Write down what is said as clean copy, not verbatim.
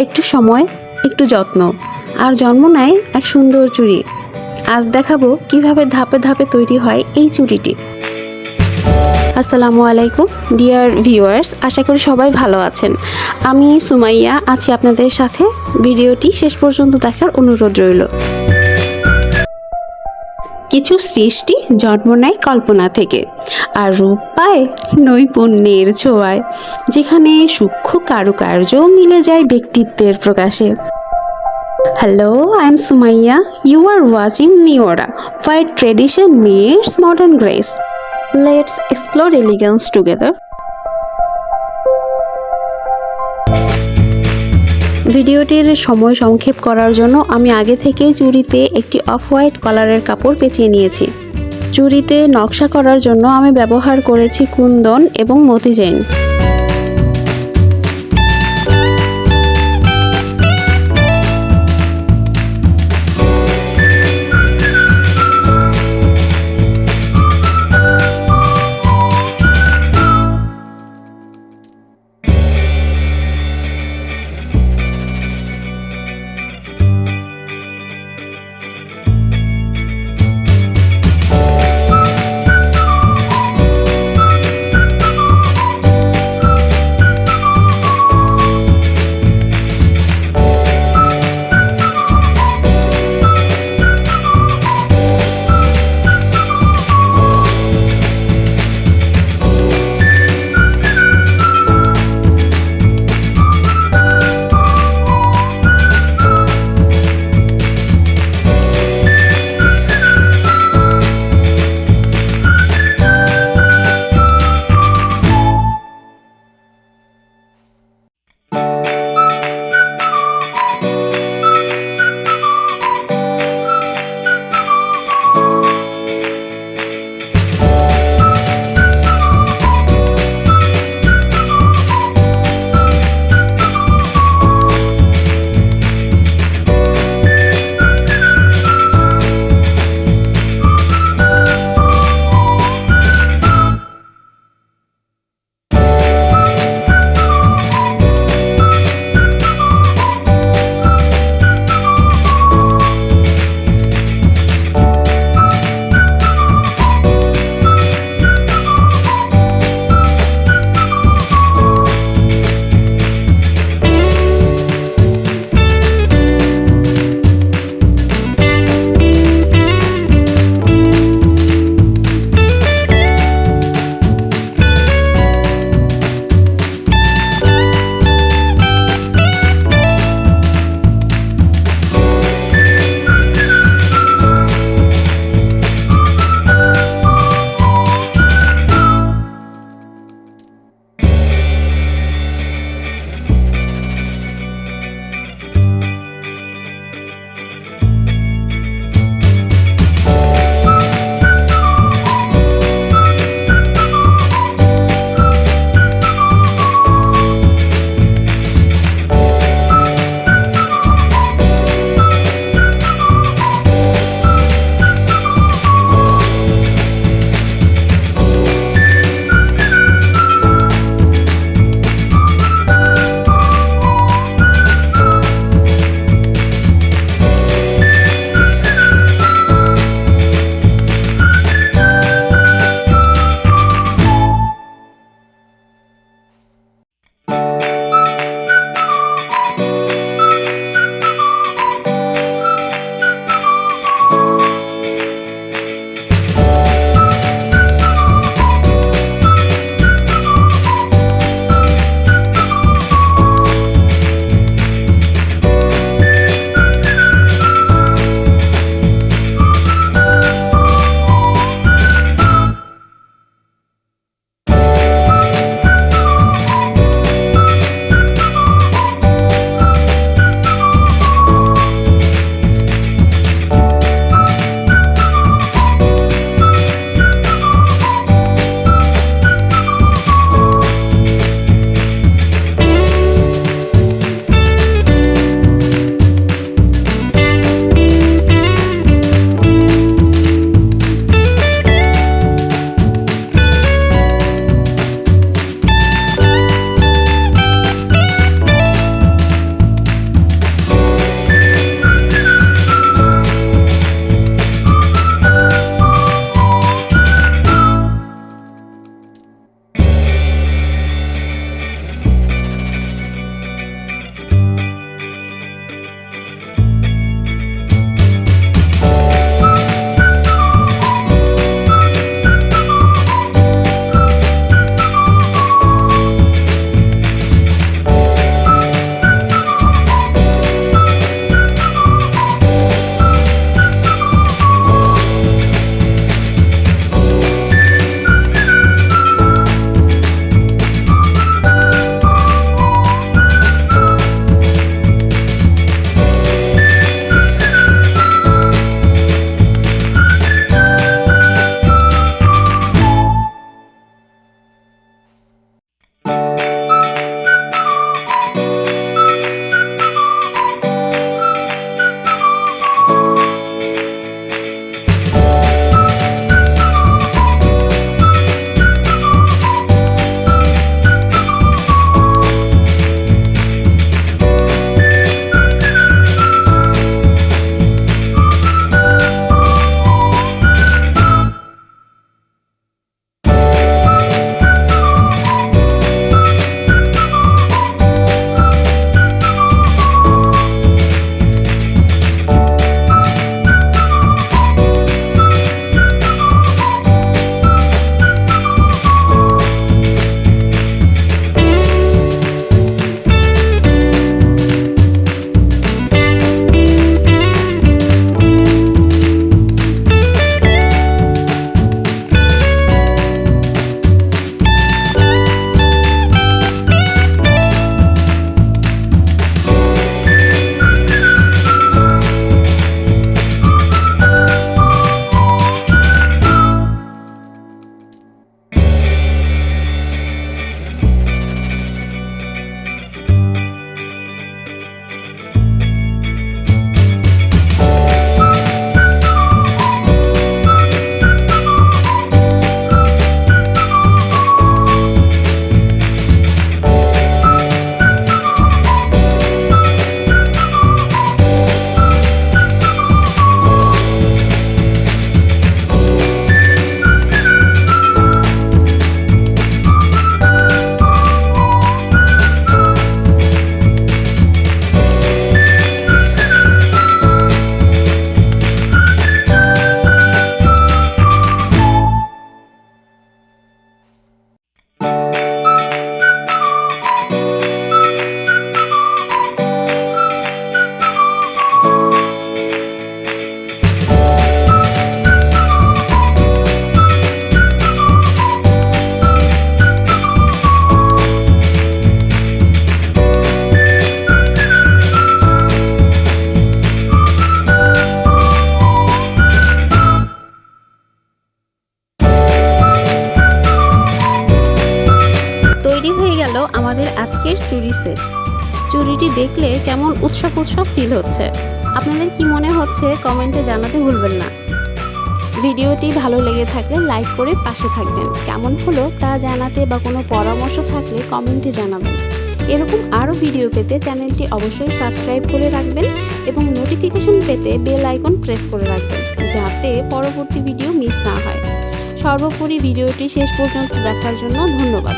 একটু সময়, একটু যত্ন আর জন্ম নেয় এক সুন্দর চুড়ি। আজ দেখাবো কিভাবে ধাপে ধাপে তৈরি হয় এই চুড়িটি। আসসালামু আলাইকুম ডিয়ার ভিউয়ার্স, আশা করি সবাই ভালো আছেন। আমি সুমাইয়া আছি আপনাদের সাথে। ভিডিওটি শেষ পর্যন্ত দেখার অনুরোধ রইল। কিছু সৃষ্টি জন্ম নেয় কল্পনা থেকে আর রূপ পায় নৈপুণ্যের ছোঁয়ায়, যেখানে সূক্ষ্ম কারুকার্য মিলে যায় ব্যক্তিত্বের প্রকাশে। Hello, I'm Sumaya. You are watching Neora, where tradition meets modern grace. Let's explore elegance together. ভিডিওটির সময় সংক্ষেপ করার জন্য আমি আগে থেকেই চুড়িতে একটি অফ হোয়াইট কালারের কাপড় পেঁচিয়ে নিয়েছি। চুড়িতে নকশা করার জন্য আমি ব্যবহার করেছি কুন্দন এবং মতি চেইন। চুরি সেট। চুরিটি দেখলে কেমন উৎসব উৎসব ফিল হচ্ছে। আপনাদের কি মনে হচ্ছে কমেন্টে জানাতে ভুলবেন না। ভিডিওটি ভালো লেগে থাকলে লাইক করে পাশে থাকবেন। কেমন হলো তা জানাতে বা কোনো পরামর্শ থাকলে কমেন্টে জানাবেন। এরকম আরও ভিডিও পেতে চ্যানেলটি অবশ্যই সাবস্ক্রাইব করে রাখবেন এবং নোটিফিকেশন পেতে বেল আইকন প্রেস করে রাখবেন, যাতে পরবর্তী ভিডিও মিস না হয়। সর্বোপরি ভিডিওটি শেষ পর্যন্ত দেখার জন্য ধন্যবাদ।